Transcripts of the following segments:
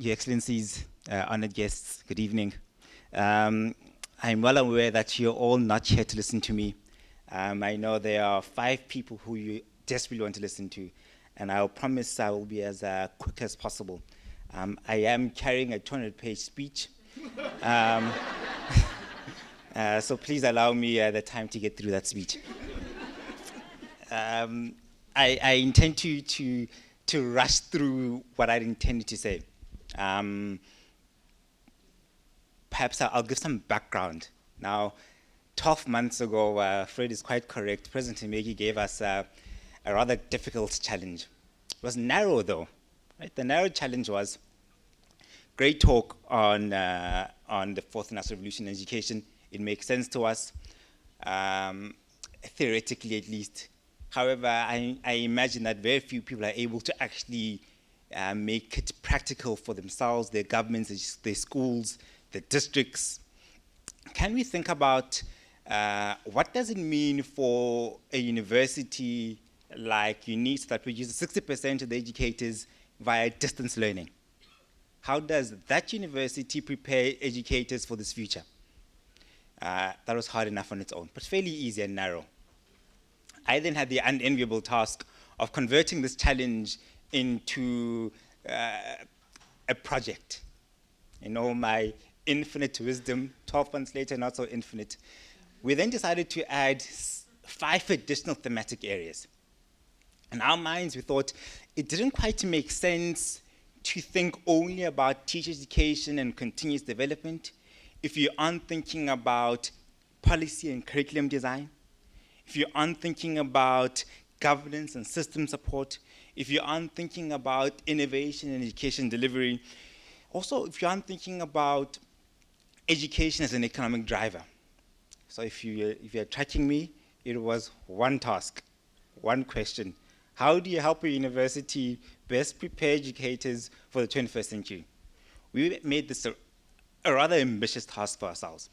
Your Excellencies, honored guests, good evening. I'm well aware that you're all not here to listen to me. I know there are 5 people who you desperately want to listen to, and I'll promise I will be as quick as possible. I am carrying a 200-page speech, so please allow me the time to get through that speech. I intend to rush through what I intended to say. Perhaps I'll give some background. Now, 12 months ago, Fred is quite correct, President Mbeki gave us a rather difficult challenge. It was narrow though, right? The narrow challenge was great talk on the fourth industrial revolution in education. It makes sense to us, theoretically at least. However, I imagine that very few people are able to actually make it practical for themselves, their governments, their schools, their districts. Can we think about what does it mean for a university like UNIS that produces 60% of the educators via distance learning? How does that university prepare educators for this future? That was hard enough on its own, but fairly easy and narrow. I then had the unenviable task of converting this challenge into a project. In all my infinite wisdom, 12 months later, not so infinite, we then decided to add 5 additional thematic areas. In our minds, we thought it didn't quite make sense to think only about teacher education and continuous development if you aren't thinking about policy and curriculum design, if you aren't thinking about governance and system support, if you aren't thinking about innovation and education delivery, also if you aren't thinking about education as an economic driver. So if you're tracking me, it was one task, one question. How do you help a university best prepare educators for the 21st century? We made this a rather ambitious task for ourselves.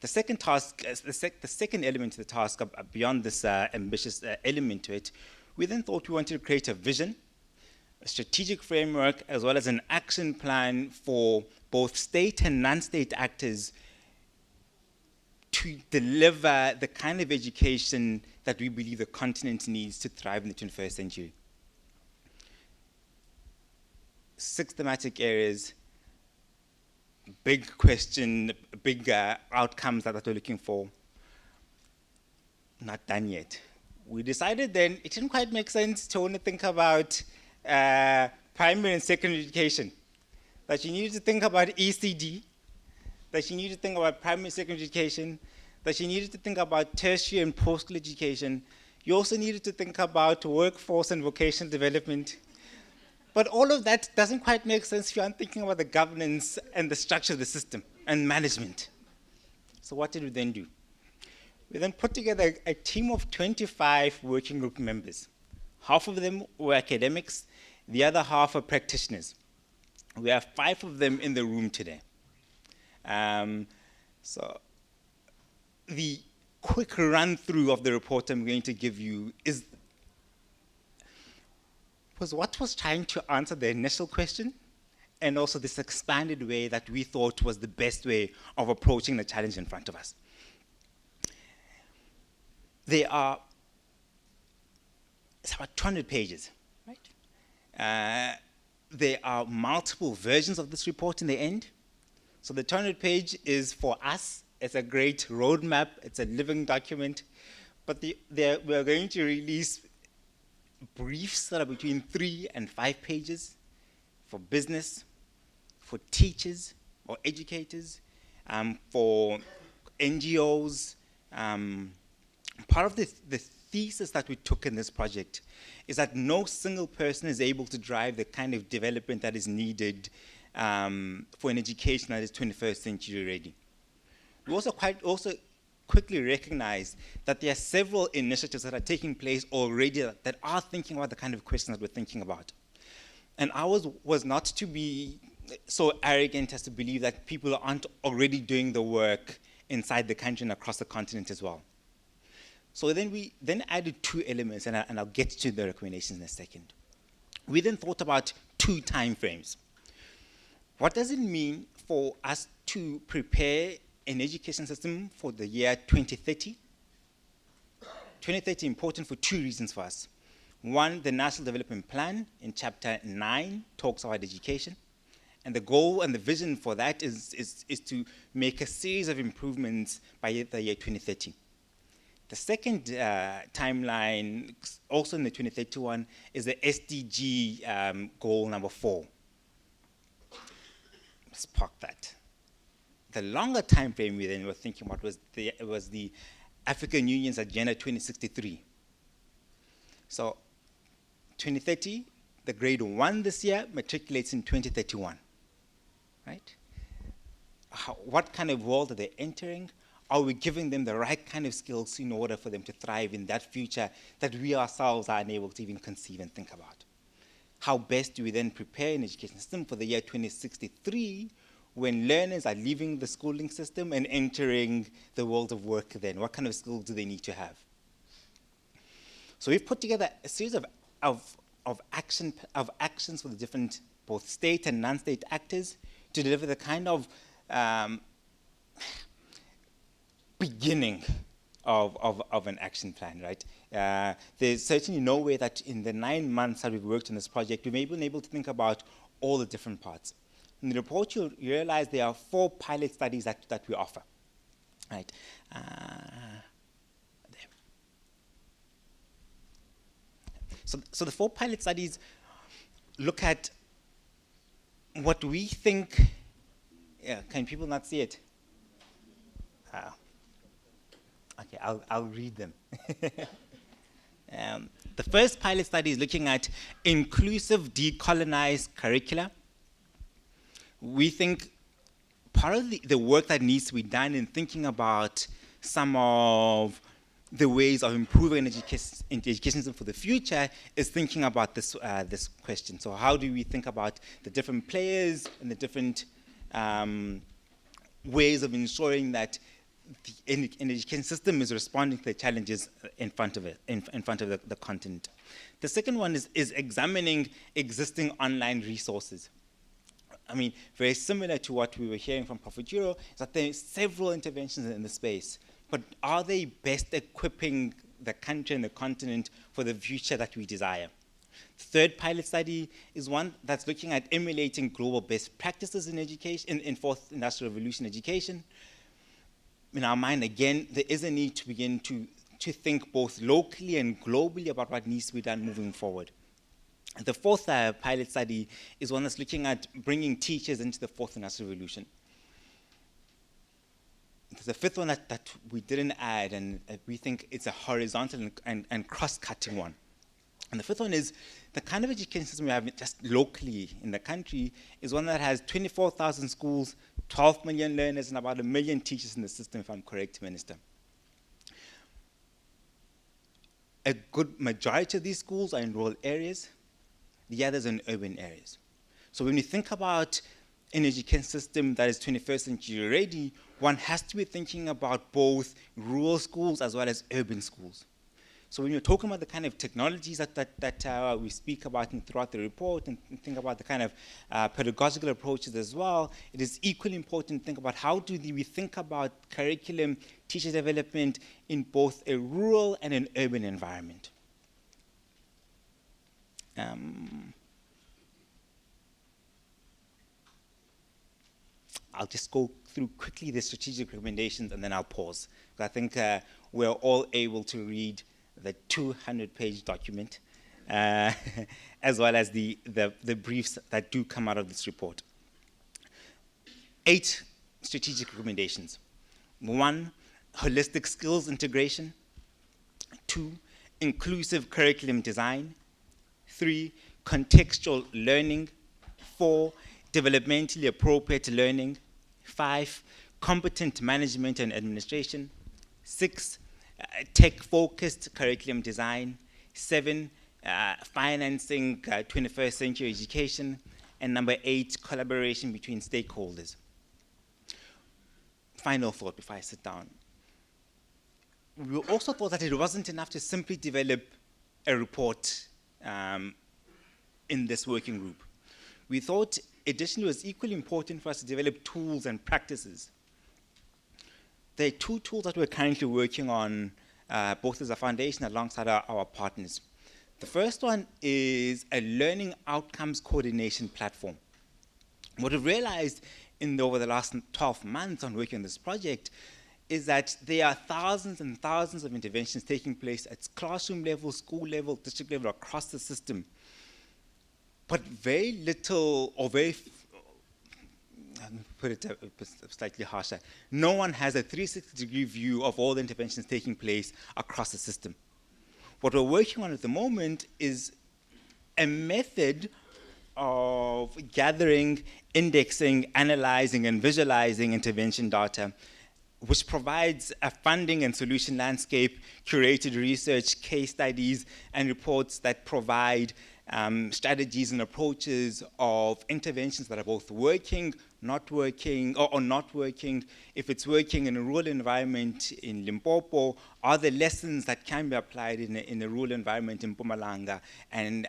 The second task, the second element to the task, beyond this ambitious element to it, we then thought we wanted to create a vision, a strategic framework, as well as an action plan for both state and non-state actors to deliver the kind of education that we believe the continent needs to thrive in the 21st century. 6 thematic areas, big question, big outcomes that we're looking for. Not done yet. We decided then it didn't quite make sense to only think about primary and secondary education. That you needed to think about ECD, that you needed to think about primary and secondary education, that you needed to think about tertiary and post-school education. You also needed to think about workforce and vocational development. But all of that doesn't quite make sense if you aren't thinking about the governance and the structure of the system and management. So what did we then do? We then put together a team of 25 working group members. Half of them were academics, the other half are practitioners. We have 5 of them in the room today. So the quick run through of the report I'm going to give you was what was trying to answer the initial question, and also this expanded way that we thought was the best way of approaching the challenge in front of us. It's about 200 pages, right? There are multiple versions of this report in the end. So the 200-page is for us. It's a great roadmap. It's a living document. But we're going to release briefs that are between 3 and 5 pages for business, for teachers or educators, for NGOs. Part of the thesis that we took in this project is that no single person is able to drive the kind of development that is needed for an education that is 21st century ready. We also quickly recognize that there are several initiatives that are taking place already that are thinking about the kind of questions that we're thinking about. And ours was not to be so arrogant as to believe that people aren't already doing the work inside the country and across the continent as well. So then we added 2 elements, and I'll get to the recommendations in a second. We then thought about 2 time frames. What does it mean for us to prepare an education system for the year 2030? 2030 important for two reasons for us. One, the National Development Plan in Chapter 9 talks about education. And the goal and the vision for that is to make a series of improvements by the year 2030. The second timeline, also in the 2031, is the SDG goal number 4. Let's park that. The longer time frame we then were thinking about was the African Union's Agenda 2063. So 2030, the grade 1 this year matriculates in 2031, right? What kind of world are they entering? Are we giving them the right kind of skills in order for them to thrive in that future that we ourselves are unable to even conceive and think about? How best do we then prepare an education system for the year 2063 when learners are leaving the schooling system and entering the world of work then? What kind of skills do they need to have? So we've put together a series of actions for the different, both state and non-state actors to deliver the kind of beginning of an action plan, right? There's certainly no way that in the 9 months that we've worked on this project, we've been able to think about all the different parts. In the report, you'll realize there are 4 pilot studies that we offer, right? So the 4 pilot studies look at what we think, can people not see it? Okay, I'll read them. The first pilot study is looking at inclusive decolonized curricula. We think part of the work that needs to be done in thinking about some of the ways of improving education system for the future is thinking about this question. So how do we think about the different players and the different ways of ensuring that an education system is responding to the challenges in front of it, in front of the continent. The second one is examining existing online resources. I mean, very similar to what we were hearing from Prophet Juro, is that there are several interventions in the space, but are they best equipping the country and the continent for the future that we desire? The third pilot study is one that's looking at emulating global best practices in education, in fourth industrial revolution education. In our mind, again, there is a need to begin to think both locally and globally about what needs to be done moving forward. The fourth pilot study is one that's looking at bringing teachers into the fourth industrial revolution. There's a fifth one that we didn't add, and we think it's a horizontal and cross-cutting one. And the fifth one is the kind of education system we have just locally in the country is one that has 24,000 schools, 12 million learners, and about 1 million teachers in the system, if I'm correct, Minister. A good majority of these schools are in rural areas, the others are in urban areas. So when we think about an education system that is 21st century ready, one has to be thinking about both rural schools as well as urban schools. So when you're talking about the kind of technologies that we speak about throughout the report and think about the kind of pedagogical approaches as well, it is equally important to think about how do we think about curriculum, teacher development in both a rural and an urban environment. I'll just go through quickly the strategic recommendations and then I'll pause. I think we're all able to read the 200-page document, as well as the briefs that do come out of this report. 8 strategic recommendations. 1, holistic skills integration. 2, inclusive curriculum design. 3, contextual learning. 4, developmentally appropriate learning. 5, competent management and administration. 6, tech-focused curriculum design. 7, financing 21st century education. And number 8, collaboration between stakeholders. Final thought before I sit down. We also thought that it wasn't enough to simply develop a report in this working group. We thought additionally, it was equally important for us to develop tools and practices. There are two tools that we're currently working on, both as a foundation alongside our partners. The first one is a learning outcomes coordination platform. What we've realized over the last 12 months on working on this project is that there are thousands and thousands of interventions taking place at classroom level, school level, district level, across the system. But very little, or very, put it slightly harsher, no one has a 360-degree view of all the interventions taking place across the system. What we're working on at the moment is a method of gathering, indexing, analyzing, and visualizing intervention data, which provides a funding and solution landscape, curated research, case studies, and reports that provide strategies and approaches of interventions that are both working, not working, or not working. If it's working in a rural environment in Limpopo, are there lessons that can be applied in a rural environment in Mpumalanga, and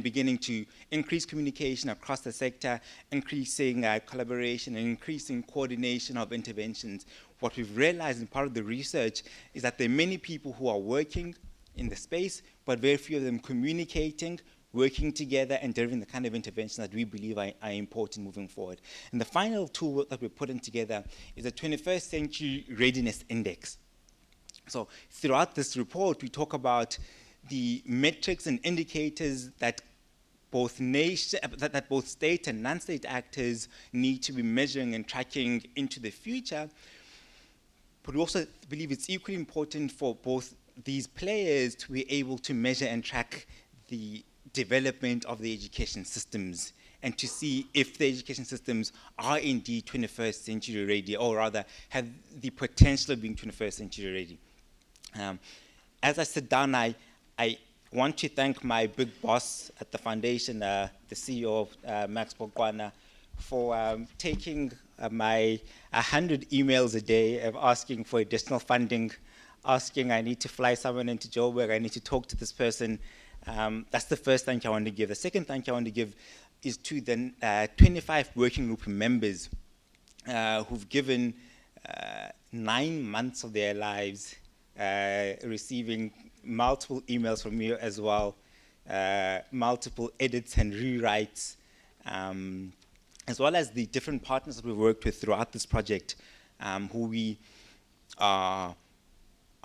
beginning to increase communication across the sector, increasing collaboration, and increasing coordination of interventions. What we've realized in part of the research is that there are many people who are working in the space, but very few of them communicating, working together, and delivering the kind of intervention that we believe are important moving forward. And the final tool that we're putting together is the 21st Century Readiness Index. So throughout this report, we talk about the metrics and indicators that both state and non-state actors need to be measuring and tracking into the future. But we also believe it's equally important for both these players to be able to measure and track the development of the education systems, and to see if the education systems are indeed 21st century ready, or rather have the potential of being 21st century ready. As I sit down, I want to thank my big boss at the foundation, the CEO of Max Bokwana, for taking my 100 emails a day of asking for additional funding, asking I need to fly someone into Joburg, I need to talk to this person. That's the first thank you I want to give. The second thank you I want to give is to the 25 working group members who've given 9 months of their lives receiving multiple emails from me as well, multiple edits and rewrites, as well as the different partners that we've worked with throughout this project, who we are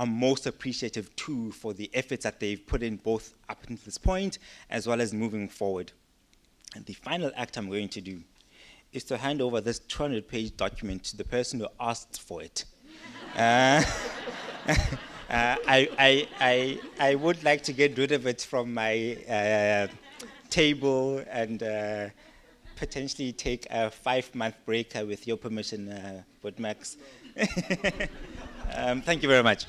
most appreciative to for the efforts that they've put in both up until this point, as well as moving forward. And the final act I'm going to do is to hand over this 200-page document to the person who asked for it. I would like to get rid of it from my table and potentially take a 5-month break with your permission, Max. Thank you very much.